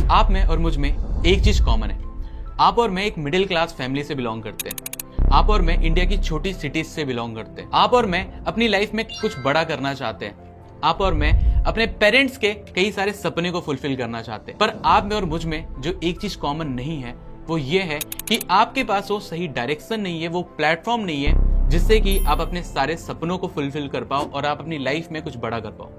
आप में और मुझ में एक चीज कॉमन है। आप और मैं एक मिडिल क्लास फैमिली से बिलोंग करते हैं। आप और मैं इंडिया की छोटी सिटीज से बिलोंग करते हैं। आप और मैं अपनी लाइफ में कुछ बड़ा करना चाहते हैं। आप और मैं अपने पेरेंट्स के कई सारे सपने को फुलफिल करना चाहते हैं। पर आप में और मुझ में जो एक चीज कॉमन नहीं है वो ये है कि आपके पास वो सही डायरेक्शन नहीं है, वो प्लेटफॉर्म नहीं है जिससे कि आप अपने सारे सपनों को फुलफिल कर पाओ और आप अपनी लाइफ में कुछ बड़ा कर पाओ।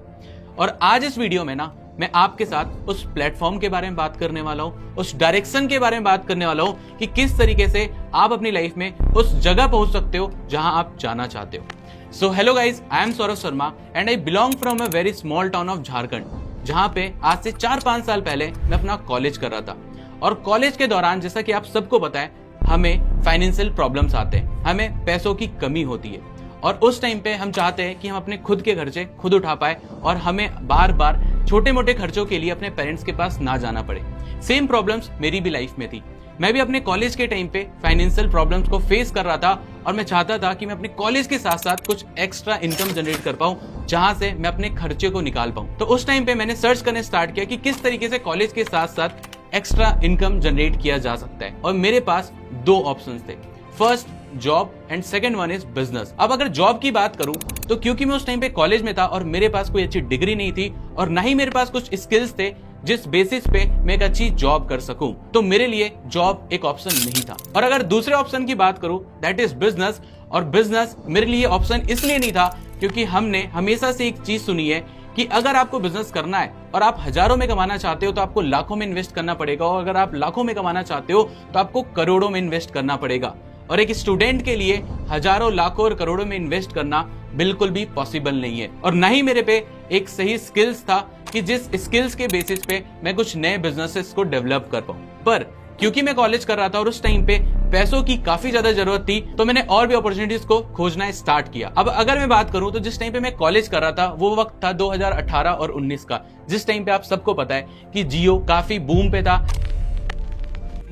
और आज इस वीडियो में ना मैं आपके साथ उस प्लेटफॉर्म के बारे में बात करने वाला हूं, उस डायरेक्शन के बारे में बात करने वाला हूं कि किस तरीके से आप अपनी लाइफ में उस जगह पहुंच सकते हो जहां आप जाना चाहते हो। So hello guys, I am Saurabh Sharma and I belong from a very small town of Jharkhand, जहां पे आज से 4-5 साल पहले मैं अपना कॉलेज कर रहा था। और कॉलेज के दौरान जैसा कि आप सबको पता है, हमें फाइनेंशियल प्रॉब्लम्स आते हैं, हमें पैसों की कमी होती है और उस टाइम पे हम चाहते हैं कि हम अपने खुद के खर्चे खुद उठा पाए और हमें बार बार छोटे मोटे खर्चों के लिए अपने पेरेंट्स के पास ना जाना पड़े। सेम प्रॉब्लम्स मेरी भी लाइफ में थी। मैं भी अपने कॉलेज के टाइम पे फाइनेंशियल प्रॉब्लम्स को फेस कर रहा था और मैं चाहता था कि मैं अपने कॉलेज के साथ साथ कुछ एक्स्ट्रा इनकम जनरेट कर पाऊं जहां से मैं अपने खर्चे को निकाल पाऊं। तो उस टाइम पे मैंने सर्च करने स्टार्ट किया कि किस तरीके से कॉलेज के साथ साथ एक्स्ट्रा इनकम जनरेट किया जा सकता है। और मेरे पास 2 ऑप्शंस थे, first job and second one is business. अब अगर जॉब की बात करूं तो क्योंकि मैं उस टाइम पे कॉलेज में था और मेरे पास कोई अच्छी डिग्री नहीं थी और ना ही मेरे पास कुछ स्किल्स थे जिस बेसिस पे मैं एक अच्छी जॉब कर सकूं, तो मेरे लिए जॉब एक ऑप्शन नहीं था। और अगर दूसरे ऑप्शन की बात करूं दैट इज बिजनेस, और बिजनेस मेरे लिए ऑप्शन इसलिए नहीं था क्योंकि हमने हमेशा से एक चीज सुनी है कि अगर आपको बिजनेस करना है और आप हजारों में कमाना चाहते हो तो आपको लाखों में इन्वेस्ट करना पड़ेगा, और अगर आप लाखों में कमाना चाहते हो तो आपको करोड़ों में इन्वेस्ट करना पड़ेगा। और एक स्टूडेंट के लिए हजारों, लाखों और करोड़ों में इन्वेस्ट करना बिल्कुल भी पॉसिबल नहीं है। और ना ही मेरे पे एक सही स्किल्स था कि जिस स्किल्स के बेसिस पे मैं कुछ नए बिजनेसेस को डेवलप कर पाऊं। पर क्योंकि मैं कॉलेज कर रहा था और उस टाइम पे पैसों की काफी ज्यादा जरूरत थी, तो मैंने और भी अपॉर्चुनिटीज को खोजना स्टार्ट किया। अब अगर मैं बात करूं तो जिस टाइम पे मैं कॉलेज कर रहा था वो वक्त था 2018 और 19 का, जिस टाइम पे आप सबको पता है कि जियो काफी बूम पे था।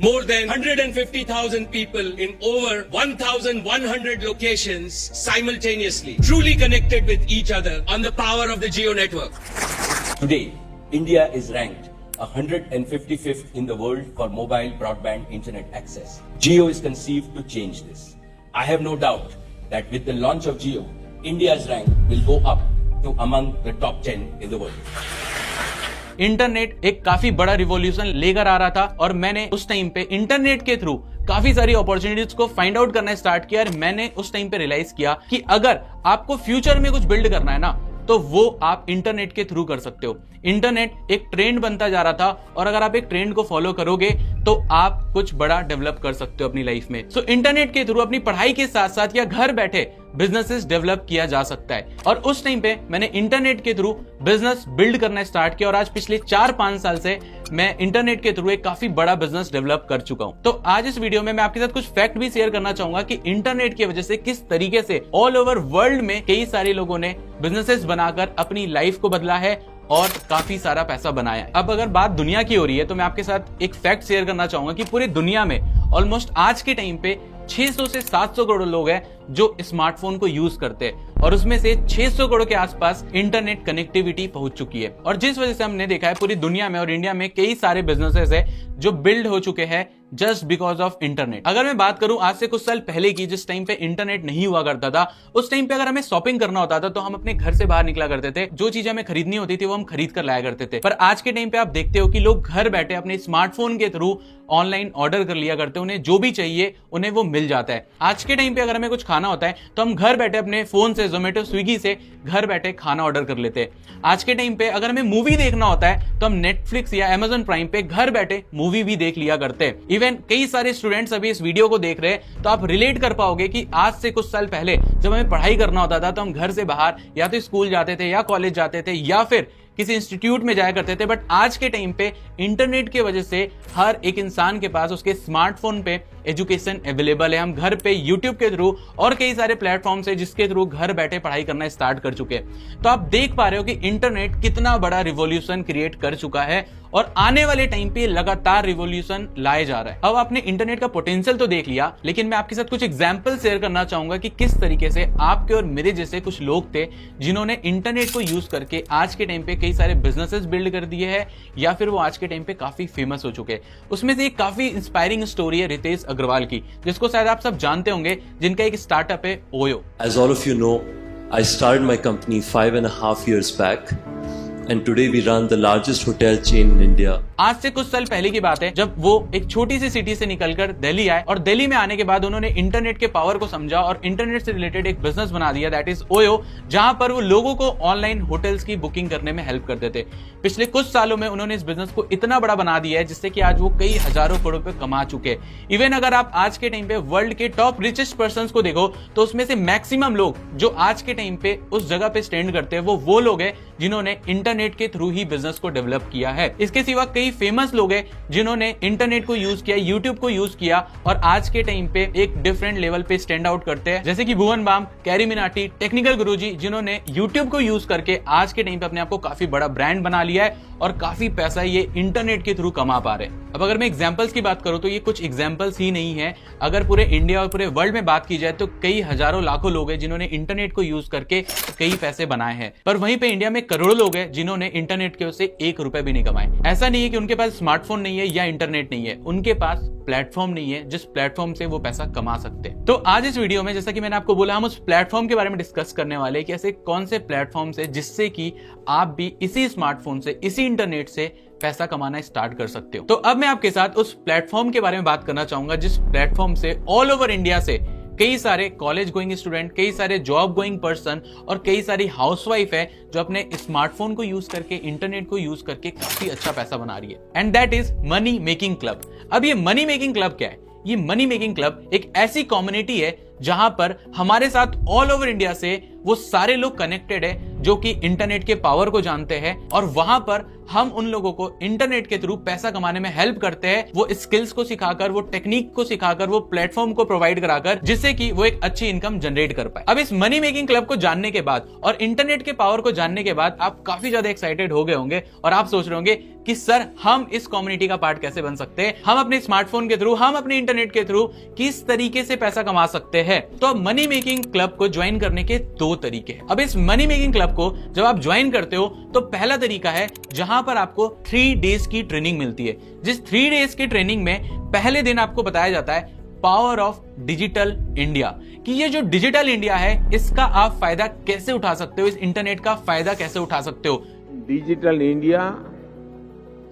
More than 150,000 people in over 1,100 locations simultaneously, truly connected with each other on the power of the Jio network. Today, India is ranked 155th in the world for mobile broadband internet access. Jio is conceived to change this. I have no doubt that with the launch of Jio, India's rank will go up to among the top 10 in the world. Internet एक काफी बड़ा revolution लेकर आ रहा था और मैंने उस time पे इंटरनेट के थ्रू काफी सारी अपॉर्चुनिटीज को फाइंड आउट करना स्टार्ट किया। और मैंने उस टाइम पे रियलाइज किया कि अगर आपको फ्यूचर में कुछ बिल्ड करना है ना तो वो आप इंटरनेट के थ्रू कर सकते हो। इंटरनेट एक ट्रेंड बनता जा रहा था और अगर आप एक ट्रेंड को फॉलो करोगे तो आप कुछ बड़ा डेवलप कर सकते हो अपनी लाइफ में। सो इंटरनेट के थ्रू अपनी पढ़ाई के साथ साथ या घर बैठे बिजनेसेस डेवलप किया जा सकता है। और उस टाइम पे मैंने इंटरनेट के थ्रू बिजनेस बिल्ड करना स्टार्ट किया और आज पिछले 4-5 साल से मैं इंटरनेट के थ्रू एक काफी बड़ा बिजनेस डेवलप कर चुका हूं। तो आज इस वीडियो में मैं आपके साथ कुछ फैक्ट भी शेयर करना चाहूंगा कि इंटरनेट की वजह से किस तरीके से ऑल ओवर वर्ल्ड में कई सारे लोगों ने बिजनेसेस बनाकर अपनी लाइफ को बदला है और काफी सारा पैसा बनाया है। अब अगर बात दुनिया की हो रही है तो मैं आपके साथ एक फैक्ट शेयर करना चाहूंगा कि पूरी दुनिया में ऑलमोस्ट आज के टाइम पे 600 से 700 करोड़ लोग हैं जो स्मार्टफोन को यूज करते हैं और उसमें से 600 करोड़ के आसपास इंटरनेट कनेक्टिविटी पहुंच चुकी है। और जिस वजह से हमने देखा है पूरी दुनिया में और इंडिया में कई सारे बिजनेसेस है जो बिल्ड हो चुके हैं जस्ट बिकॉज ऑफ इंटरनेट। अगर मैं बात करूं आज से कुछ साल पहले की, जिस टाइम पे इंटरनेट नहीं हुआ करता था, उस टाइम पे अगर हमें शॉपिंग करना होता था तो हम अपने घर से बाहर निकला करते थे, जो चीजें हमें खरीदनी होती थी वो हम खरीद कर लाया करते थे। पर आज के टाइम पे आप देखते हो कि लोग घर बैठे अपने स्मार्टफोन के थ्रू ऑनलाइन ऑर्डर कर लिया करते हैं, उन्हें जो भी चाहिए उन्हें वो मिल जाता है। आज के टाइम पे अगर हमें कुछ खाना होता है तो हम घर बैठे अपने फोन से, जोमेटो, स्विगी से घर बैठे खाना ऑर्डर कर लेते हैं। आज के टाइम पे अगर हमें मूवी देखना होता है तो हम नेटफ्लिक्स या अमेजन प्राइम पे घर बैठे मूवी भी देख लिया करते हैं। इवन कई सारे स्टूडेंट्स अभी इस वीडियो को देख रहे हैं तो आप रिलेट कर पाओगे कि आज से कुछ साल पहले जब हमें पढ़ाई करना होता था तो हम घर से बाहर या तो स्कूल जाते थे या कॉलेज जाते थे या फिर किसी इंस्टीट्यूट में जाया करते थे। बट आज के टाइम पे इंटरनेट की वजह से हर एक इंसान के पास उसके स्मार्टफोन पे एजुकेशन अवेलेबल है। हम घर पे यूट्यूब के थ्रू और कई सारे प्लेटफॉर्म्स है जिसके थ्रू घर बैठे पढ़ाई करना स्टार्ट कर चुके हैं। तो आप देख पा रहे हो कि इंटरनेट कितना बड़ा रिवॉल्यूशन क्रिएट कर चुका है और आने वाले टाइम पे लगातार रिवॉल्यूशन लाया जा रहा है। अब आपने इंटरनेट का पोटेंशियल तो देख लिया, लेकिन मैं आपके साथ कुछ एग्जांपल शेयर करना चाहूंगा कि किस तरीके से आपके और मेरे जैसे कुछ लोग थे जिन्होंने इंटरनेट को यूज करके आज के टाइम पे कई सारे बिजनेसेस बिल्ड कर दिए हैं या फिर वो आज के टाइम पे काफी फेमस हो चुके हैं। उसमें से एक काफी इंस्पायरिंग स्टोरी है रितेश अग्रवाल की, जिसको शायद आप सब जानते होंगे, जिनका एक स्टार्टअप है OYO. As all of you know, I started my company 5.5 years back, and today we run the largest hotel chain in India. आज से कुछ साल पहले की बात है जब वो एक छोटी सी सिटी से निकलकर दिल्ली आए और दिल्ली में आने के बाद उन्होंने इंटरनेट के पावर को समझा और इंटरनेट से रिलेटेड एक बिजनेस बना दिया, दैट इज ओयो, जहां पर वो लोगों को ऑनलाइन होटल्स की बुकिंग करने में हेल्प करते थे। पिछले कुछ सालों में उन्होंने इस बिजनेस को इतना बड़ा बना दिया है जिससे कि आज वो कई हजारों करोड़ रुपए कमा चुके हैं। इवन अगर आप आज के टाइम पे वर्ल्ड के टॉप रिचेस्ट पर्संस को देखो तो उसमें से मैक्सिमम लोग जो आज के टाइम पे उस जगह पे स्टैंड करते हैं वो लोग हैं जिन्होंने इंटरनेट के थ्रू ही बिजनेस को डेवलप किया है। इसके सिवा कई फेमस लोग हैं जिन्होंने इंटरनेट को यूज किया, यूट्यूब को यूज किया और आज के टाइम पे एक डिफरेंट लेवल पे स्टैंड आउट करते हैं, जैसे कि भुवन बाम, कैरी मिनाटी, टेक्निकल गुरुजी, जिन्होंने यूट्यूब को यूज करके आज के टाइम पे अपने आप को काफी बड़ा ब्रांड बना लिया है और काफी पैसा ये इंटरनेट के थ्रू कमा पा रहे हैं। अब अगर मैं एग्जांपल्स की बात करूं तो ये कुछ एग्जांपल्स ही नहीं है, अगर पूरे इंडिया और पूरे वर्ल्ड में बात की जाए तो कई हजारों लाखों लोग हैं जिन्होंने इंटरनेट को यूज करके कई पैसे बनाए हैं। पर वहीं पे इंडिया में करोड़ों लोग हैं जिन्होंने इंटरनेट के से 1 रुपए भी नहीं कमाए। ऐसा नहीं है कि उनके पास स्मार्टफोन नहीं है या इंटरनेट नहीं है, उनके पास प्लेटफॉर्म नहीं है जिस प्लेटफॉर्म से वो पैसा कमा सकते हैं। तो आज इस वीडियो में, जैसा कि मैंने आपको बोला, हम उस प्लेटफॉर्म के बारे में डिस्कस करने वाले हैं कि ऐसे कौन से प्लेटफॉर्म से जिससे कि आप भी इसी स्मार्टफोन से, इसी इंटरनेट से पैसा कमाना स्टार्ट कर सकते हो। तो अब मैं आपके साथ उस प्लेटफॉर्म के बारे में बात करना चाहूंगा जिस प्लेटफॉर्म से ऑल ओवर इंडिया से कई सारे कॉलेज गोइंग स्टूडेंट, कई सारे जॉब गोइंग पर्सन और कई सारी हाउसवाइफ है जो अपने स्मार्टफोन को यूज करके, इंटरनेट को यूज करके काफी अच्छा पैसा बना रही है, and that is money making club. अब ये मनी मेकिंग क्लब क्या है? ये मनी मेकिंग क्लब एक ऐसी कम्युनिटी है जहां पर हमारे साथ ऑल ओवर इंडिया से वो सारे लोग कनेक्टेड है जो कि इंटरनेट के पावर को जानते हैं और वहां पर हम उन लोगों को इंटरनेट के थ्रू पैसा कमाने में हेल्प करते हैं, वो स्किल्स को सिखाकर, वो टेक्निक को सिखाकर, वो प्लेटफॉर्म को प्रोवाइड कराकर, जिससे कि वो एक अच्छी इनकम जनरेट कर पाए। अब इस मनी मेकिंग क्लब को जानने के बाद और इंटरनेट के पावर को जानने के बाद आप काफी ज्यादा एक्साइटेड हो गए होंगे और आप सोच रहे होंगे कि सर हम इस कम्युनिटी का पार्ट कैसे बन सकते हैं, हम अपने स्मार्टफोन के थ्रू, हम अपने इंटरनेट के थ्रू किस तरीके से पैसा कमा सकते हैं। तो मनी मेकिंग क्लब को ज्वाइन करने के 2 तरीके हैं। अब इस मनी मेकिंग क्लब को जब आप ज्वाइन करते हो तो पहला तरीका है जहां पर आपको 3 डेज की ट्रेनिंग मिलती है। जिस 3 डेज की ट्रेनिंग में पहले दिन आपको बताया जाता है पावर ऑफ डिजिटल इंडिया, कि ये जो डिजिटल इंडिया है इसका आप फायदा कैसे उठा सकते हो, इस इंटरनेट का फायदा कैसे उठा सकते हो। डिजिटल इंडिया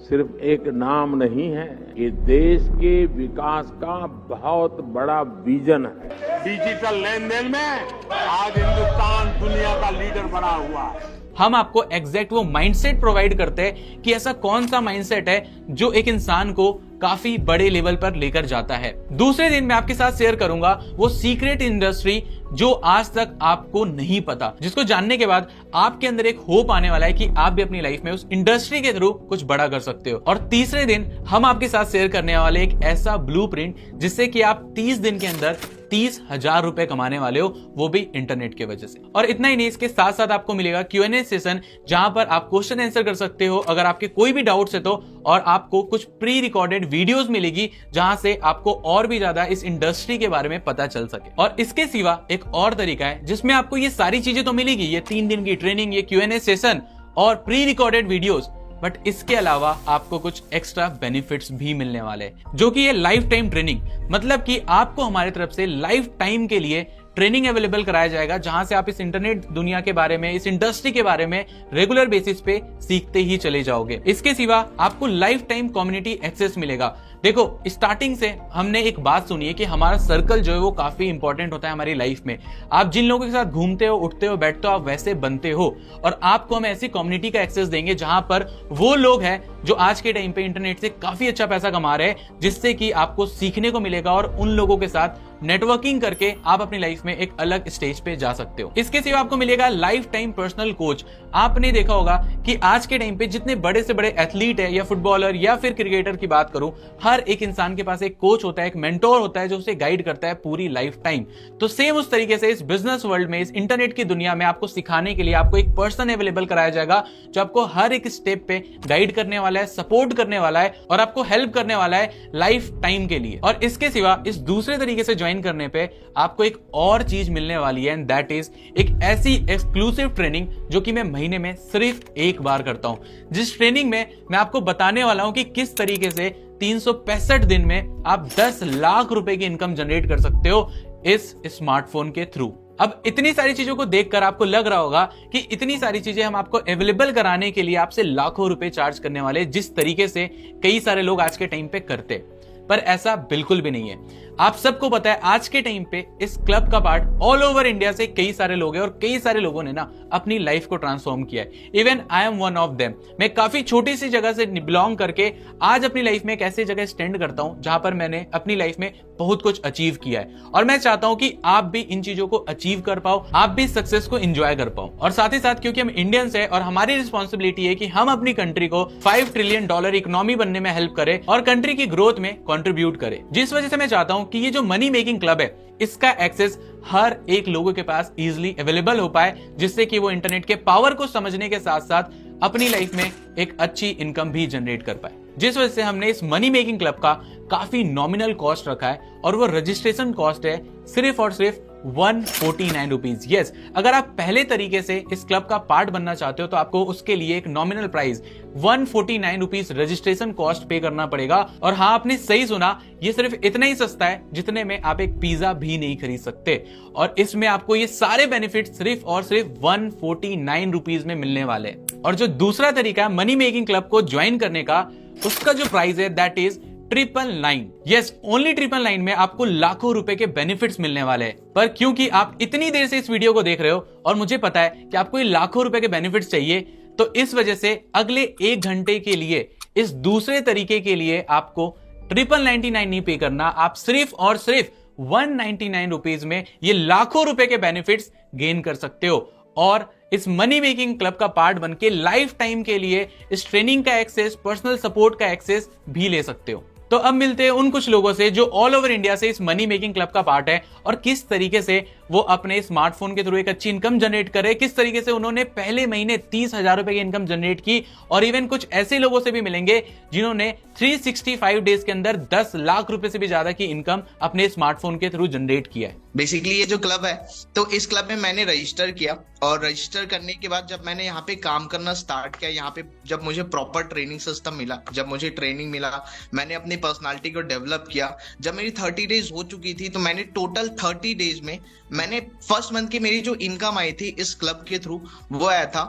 सिर्फ एक नाम नहीं है, ये देश के विकास का बहुत बड़ा विजन है। डिजिटल लेन देन में आज हिंदुस्तान दुनिया का लीडर बना हुआ है। हम आपको एग्जैक्ट वो माइंडसेट प्रोवाइड करते हैं कि ऐसा कौन सा माइंडसेट है जो एक इंसान को काफी बड़े लेवल पर लेकर जाता है। दूसरे दिन मैं आपके साथ शेयर करूंगा वो सीक्रेट इंडस्ट्री जो आज तक आपको नहीं पता, जिसको जानने के बाद आपके अंदर एक होप आने वाला है कि आप भी अपनी लाइफ में उस इंडस्ट्री के थ्रू कुछ बड़ा कर सकते हो। और तीसरे दिन हम आपके साथ शेयर करने वाले एक ऐसा ब्लूप्रिंट जिससे कि आप 30 दिन के अंदर 30,000 रुपए कमाने वाले हो, वो भी इंटरनेट की वजह से। और इतना ही नहीं, इसके साथ साथ आपको मिलेगा Q&A सेशन जहां पर आप क्वेश्चन आंसर कर सकते हो अगर आपके कोई भी डाउट्स है तो, और आपको कुछ प्री रिकॉर्डेड वीडियोस मिलेगी जहां से आपको और भी ज्यादा इस इंडस्ट्री के बारे में पता चल सके। और इसके सिवा एक और तरीका है जिसमें आपको ये सारी चीजें तो मिलेगी, ये 3 दिन की ट्रेनिंग, ये Q&A सेशन और प्री रिकॉर्डेड वीडियोस, बट इसके अलावा आपको कुछ एक्स्ट्रा बेनिफिट्स भी मिलने वाले हैं, जो कि ये लाइफ टाइम ट्रेनिंग, मतलब कि आपको हमारी तरफ से लाइफ टाइम के लिए ट्रेनिंग अवेलेबल कराया जाएगा जहां से आप इस इंटरनेट दुनिया के बारे में, इस इंडस्ट्री के बारे में रेगुलर बेसिस पे सीखते ही चले जाओगे। इसके सिवा आपको लाइफ टाइम कम्युनिटी एक्सेस मिलेगा। देखो, स्टार्टिंग से हमने एक बात सुनी है कि हमारा सर्कल जो है वो काफी इंपॉर्टेंट होता है हमारी लाइफ में। आप जिन लोगों के साथ घूमते हो, उठते हो, बैठते हो, आप वैसे बनते हो। और आपको हम ऐसी कम्युनिटी का एक्सेस देंगे जहां पर वो लोग हैं जो आज के टाइम पे इंटरनेट से काफी अच्छा पैसा कमा रहे हैं, जिससे कि आपको सीखने को मिलेगा और उन लोगों के साथ नेटवर्किंग करके आप अपनी लाइफ में एक अलग स्टेज पे जा सकते हो। इसके सिवा आपको मिलेगा लाइफ टाइम पर्सनल कोच। आपने देखा होगा कि आज के टाइम पे जितने बड़े से बड़े एथलीट है या फुटबॉलर या फिर क्रिकेटर की बात करूं, हर एक इंसान के पास एक कोच होता है, एक मेंटोर होता है जो उसे गाइड करता है पूरी लाइफ टाइम। तो सेम उस तरीके से इस बिजनेस वर्ल्ड में, इस इंटरनेट की दुनिया में आपको सिखाने के लिए आपको एक पर्सन अवेलेबल कराया जाएगा जो आपको हर एक स्टेप पे गाइड करने वाला वाला है, सपोर्ट करने वाला है और आपको हेल्प करने वाला है लाइफ टाइम के लिए। और इसके सिवा इस दूसरे तरीके से ज्वाइन करने पे आपको एक और चीज मिलने वाली है, एंड दैट इज एक ऐसी एक्सक्लूसिव ट्रेनिंग जो कि मैं महीने में सिर्फ एक बार करता हूं, जिस ट्रेनिंग में मैं आपको बताने वाला हूं कि किस तरीके से 365 दिन में आप 10 लाख रुपए की इनकम जनरेट कर सकते हो इस स्मार्टफोन के थ्रू। अब इतनी सारी चीजों को देखकर आपको लग रहा होगा कि इतनी सारी चीजें हम आपको अवेलेबल कराने के लिए आपसे लाखों रुपए चार्ज करने वाले, जिस तरीके से कई सारे लोग आज के टाइम पे करते, पर ऐसा बिल्कुल भी नहीं है। आप सबको पता है आज के टाइम पे इस क्लब का पार्ट ऑल ओवर इंडिया से कई सारे लोग हैं और कई सारे लोगों ने ना अपनी लाइफ को ट्रांसफॉर्म किया है। Even I am one of them. मैं काफी छोटी सी जगह से बिलोंग करके आज अपनी लाइफ में एक ऐसी जगह स्टैंड करता हूं जहां पर मैंने अपनी लाइफ में बहुत कुछ अचीव किया है, और मैं चाहता हूं कि आप भी इन चीजों को अचीव कर पाओ, आप भी सक्सेस को एंजॉय कर पाओ। और साथ ही साथ क्योंकि हम इंडियंस है और हमारी रिस्पॉन्सिबिलिटी है कि हम अपनी कंट्री को $5 ट्रिलियन इकोनॉमी बनने में हेल्प करें और कंट्री की ग्रोथ में कंट्रीब्यूट करें, जिस वजह से मैं चाहता हूं कि ये जो मनी मेकिंग क्लब है इसका एक्सेस हर एक लोगों के पास इजीली अवेलेबल हो पाए, जिससे कि वो इंटरनेट के पावर को समझने के साथ साथ अपनी लाइफ में एक अच्छी इनकम भी जनरेट कर पाए। जिस वजह से हमने इस मनी मेकिंग क्लब का काफी नॉमिनल कॉस्ट रखा है और वो रजिस्ट्रेशन कॉस्ट है सिर्फ और सिर्फ 149 रुपीज। यस, अगर आप पहले तरीके से इस क्लब का पार्ट बनना चाहते हो तो आपको उसके लिए एक nominal price 149 rupees registration cost पे करना पड़ेगा। और हाँ, आपने सही सुना, ये सिर्फ इतना ही सस्ता है जितने में आप एक पिज्जा भी नहीं खरीद सकते, और इसमें आपको ये सारे बेनिफिट सिर्फ और सिर्फ 149 रुपीज में मिलने वाले। और जो दूसरा तरीका है मनी मेकिंग क्लब को ज्वाइन करने का, उसका जो प्राइस है दैट इज 999। यस, ओनली 999 में आपको लाखों रुपए के बेनिफिट्स मिलने वाले हैं। पर क्योंकि आप इतनी देर से इस वीडियो को देख रहे हो और मुझे पता है कि आपको ये लाखों रुपए के बेनिफिट्स चाहिए, तो इस वजह से अगले 1 घंटे के लिए इस दूसरे तरीके के लिए आपको 999 नहीं पे करना, आप सिर्फ और सिर्फ 199 रुपीज में ये लाखों रुपए के बेनिफिट्स गेन कर सकते हो और इस मनी मेकिंग क्लब का पार्ट बन के लाइफ टाइम के लिए इस ट्रेनिंग का एक्सेस, पर्सनल सपोर्ट का एक्सेस भी ले सकते हो। तो अब मिलते हैं उन कुछ लोगों से जो ऑल ओवर इंडिया से इस मनी मेकिंग क्लब का पार्ट है और किस तरीके से वो अपने स्मार्टफोन के थ्रू एक अच्छी इनकम जनरेट करे, किस तरीके से उन्होंने पहले महीने 30,000 रुपए की इनकम जनरेट की। और इवन कुछ ऐसे लोगों से भी मिलेंगे जिन्होंने 365 डेज के अंदर 10 लाख रुपए से भी ज्यादा की इनकम अपने स्मार्टफोन के थ्रू जनरेट किया है। बेसिकली ये जो क्लब है, तो इस क्लब में मैंने रजिस्टर किया और रजिस्टर करने के बाद जब मैंने यहाँ पे काम करना स्टार्ट किया, यहाँ पे जब मुझे प्रॉपर ट्रेनिंग सिस्टम मिला, जब मुझे ट्रेनिंग मिला, मैंने अपनी पर्सनालिटी को डेवलप किया। जब मेरी 30 डेज हो चुकी थी तो मैंने टोटल 30 डेज में मैंने फर्स्ट मंथ की मेरी जो इनकम आई थी इस क्लब के थ्रू वो आया था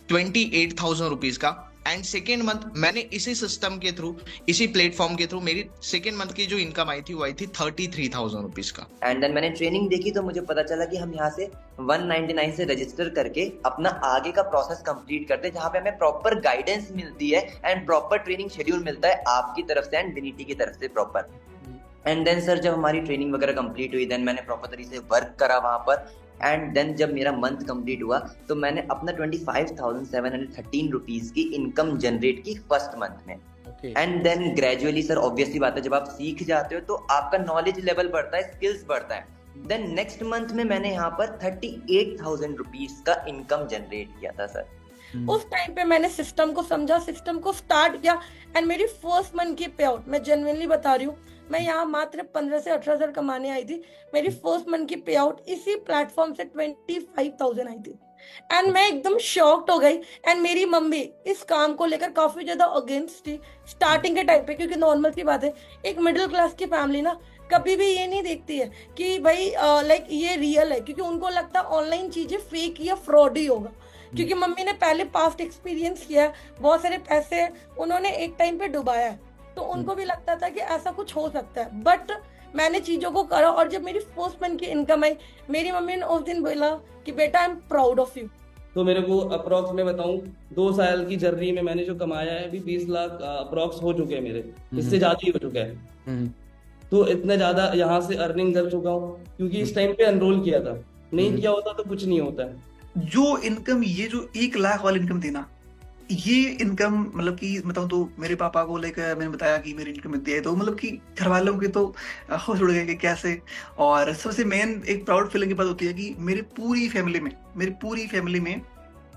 28,000 रुपीज का। एंड सेकेंड मंथ मैंने इसी सिस्टम के थ्रू, इसी प्लेटफॉर्म के थ्रू मेरी सेकेंड मंथ की जो इनकम आई थी वो आई थी 33,000 रुपीज का। एंड देन मैंने ट्रेनिंग देखी तो मुझे पता चला कि हम यहाँ से 199 से रजिस्टर करके अपना आगे का प्रोसेस कंप्लीट करते हैं, जहाँ पे हमें प्रॉपर गाइडेंस मिलती है एंड प्रॉपर ट्रेनिंग शेड्यूल मिलता है आपकी तरफ से एंड विनीटी की तरफ से प्रॉपर। एंड देन सर जब हमारी ट्रेनिंग वगैरह कंप्लीट हुई, देन मैंने प्रॉपर तरीके से वर्क करा वहाँ पर। एंड देन जब मेरा मंथ कंप्लीट हुआ तो मैंने अपना 25,713 रुपीज की इनकम जनरेट की फर्स्ट मंथ में। And then gradually sir obviously बात है, जब आप सीख जाते हो तो आपका नॉलेज लेवल बढ़ता है, स्किल्स बढ़ता है। देन नेक्स्ट मंथ में मैंने यहाँ पर 38,000 रुपीज का इनकम जनरेट किया था सर। उस टाइम पे मैंने सिस्टम को समझा, सिस्टम को स्टार्ट किया एंड मेरी फर्स्ट मंथ की पे आउट, मैं जेन्युइनली बता रही हूँ, मैं यहाँ मात्र 15 से 18,000 कमाने आई थी। मेरी फर्स्ट मंथ की पे आउट इसी प्लेटफॉर्म से 25,000 आई थी एंड मैं एकदम शॉक्ड हो गई। एंड मेरी मम्मी इस काम को लेकर काफी ज्यादा अगेंस्ट थी स्टार्टिंग के टाइम पे, क्योंकि नॉर्मल सी बात है, एक मिडिल क्लास की फैमिली ना कभी भी ये नहीं देखती है कि भाई लाइक ये रियल है, क्योंकि उनको लगता है ऑनलाइन चीजें फेक या फ्रॉड ही होगा। क्योंकि मम्मी ने पहले पास्ट एक्सपीरियंस किया है, बहुत सारे पैसे उन्होंने एक टाइम पे डुबाया है, तो उनको भी लगता था कि ऐसा कुछ हो सकता है। बट मैंने चीजों को करा और जब मेरी फर्स्ट मंथ की इनकम आई, मेरी मम्मी ने उस दिन बोला कि बेटा I am proud of you. तो मेरे को अप्रॉक्स में बताऊं 2 साल की जर्नी में मैंने जो कमाया है अभी 20 लाख अप्रॉक्स हो चुके हैं मेरे, इससे ज्यादा ही हो चुका है। तो इतना ज्यादा यहाँ से अर्निंग कर चुका हूँ क्योंकि इस टाइम पे एनरोल किया था, नहीं किया होता तो कुछ नहीं होता है। जो इनकम, ये जो 1 लाख वाली इनकम थी ना, ये इनकम मतलब कि बताऊं तो मेरे पापा को लेकर मैंने बताया कि मेरी इनकम इतनी है, तो मतलब कि घर वालों के तो होश उड़ गए कि कैसे। और सबसे मेन एक प्राउड फीलिंग की बात होती है कि मेरी पूरी फैमिली में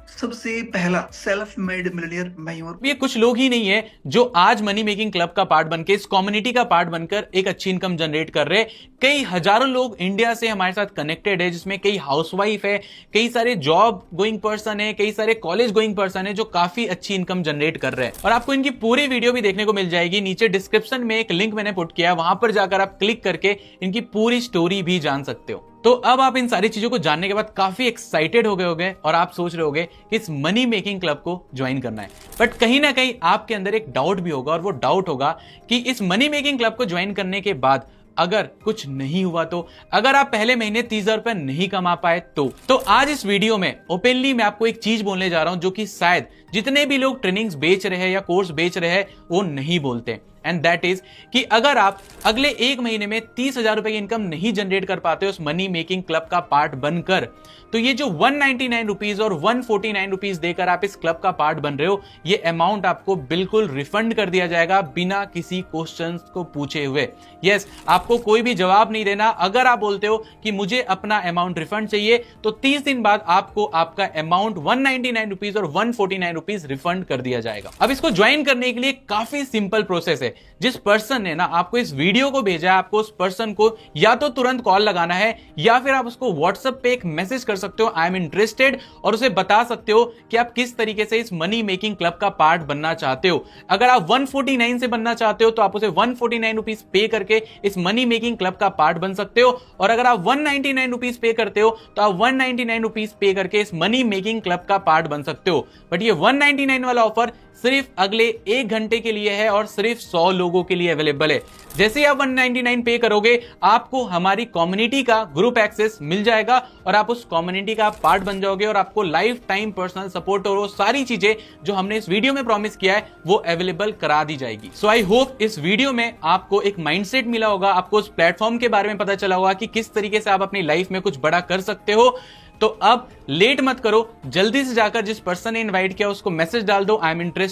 सबसे पहला सेल्फ मेड मिलियनियर मैं ही हूं। ये कुछ लोग ही नहीं है जो आज मनी मेकिंग क्लब का पार्ट बनकर, इस कम्युनिटी का पार्ट बनकर एक अच्छी इनकम जनरेट कर रहे हैं। कई हजारों लोग इंडिया से हमारे साथ कनेक्टेड है, जिसमें कई हाउसवाइफ है, कई सारे जॉब गोइंग पर्सन है, कई सारे कॉलेज गोइंग पर्सन है जो काफी अच्छी इनकम जनरेट कर रहे हैं। और आपको इनकी पूरी वीडियो भी देखने को मिल जाएगी। नीचे डिस्क्रिप्शन में एक लिंक मैंने पुट किया है, वहां पर जाकर आप क्लिक करके इनकी पूरी स्टोरी भी जान सकते हो। तो अब आप इन सारी चीजों को जानने के बाद काफी एक्साइटेड हो गए होंगे और आप सोच रहे होंगे कि इस मनी मेकिंग क्लब को ज्वाइन करना है। बट कहीं ना कहीं आपके अंदर एक डाउट भी होगा, और वो डाउट होगा कि इस मनी मेकिंग क्लब को ज्वाइन करने के बाद अगर कुछ नहीं हुआ तो, अगर आप पहले महीने 30,000 रुपए नहीं कमा पाए तो आज इस वीडियो में ओपनली मैं आपको एक चीज बोलने जा रहा हूं जो कि शायद जितने भी लोग ट्रेनिंग्स बेच रहे हैं या कोर्स बेच रहे हैं वो नहीं बोलते। एंड दैट इज कि अगर आप अगले एक महीने में 30,000 रुपए की इनकम नहीं जनरेट कर पाते उस मनी मेकिंग क्लब का पार्ट बनकर, तो ये जो 199 रुपीज और 149 रुपीज देकर आप इस क्लब का पार्ट बन रहे हो, ये अमाउंट आपको बिल्कुल रिफंड कर दिया जाएगा बिना किसी क्वेश्चंस को पूछे हुए। यस, आपको कोई भी जवाब नहीं देना। अगर आप बोलते हो कि मुझे अपना अमाउंट रिफंड चाहिए तो 30 दिन बाद आपको आपका अमाउंट 199 रुपीज और 149 रुपीज रिफंड कर दिया जाएगा। अब इसको ज्वाइन करने के लिए काफी सिंपल प्रोसेस है। जिस पर्सन ने ना आपको इस वीडियो को भेजा है, आपको उस पर्सन को या तो तुरंत कॉल लगाना है या फिर आप उसको व्हाट्सएप पे एक मैसेज कर सकते हो, आई एम इंटरेस्टेड, और उसे बता सकते हो कि आप किस तरीके से इस मनी मेकिंग क्लब का पार्ट बनना चाहते हो। अगर आप 149 से बनना चाहते हो तो आप उसे 149 रुपीज पे करके इस मनी मेकिंग क्लब का पार्ट बन सकते हो, और अगर आप 199 रुपीज पे करते हो तो आप 199 रुपीज पे करके इस मनी मेकिंग क्लब का पार्ट बन सकते हो। बट ये 199 वाला ऑफर सिर्फ अगले 1 घंटे के लिए है और सिर्फ 100 लोगों के लिए अवेलेबल है। जैसे आप 199 पे करोगे आपको हमारी कम्युनिटी का ग्रुप एक्सेस मिल जाएगा और आप उस कम्युनिटी का पार्ट बन जाओगे, और आपको लाइफ टाइम पर्सनल सपोर्ट और वो सारी चीजें जो हमने इस वीडियो में प्रॉमिस किया है वो अवेलेबल करा दी जाएगी। सो आई होप इस वीडियो में आपको एक माइंडसेट मिला होगा, आपको उस प्लेटफॉर्म के बारे में पता चला होगा कि किस तरीके से आप अपनी लाइफ में कुछ बड़ा कर सकते हो। तो अब लेट मत करो, जल्दी से जाकर जिस पर्सन ने इनवाइट किया उसको मैसेज डाल दो, आई एम इंटरेस्टेड।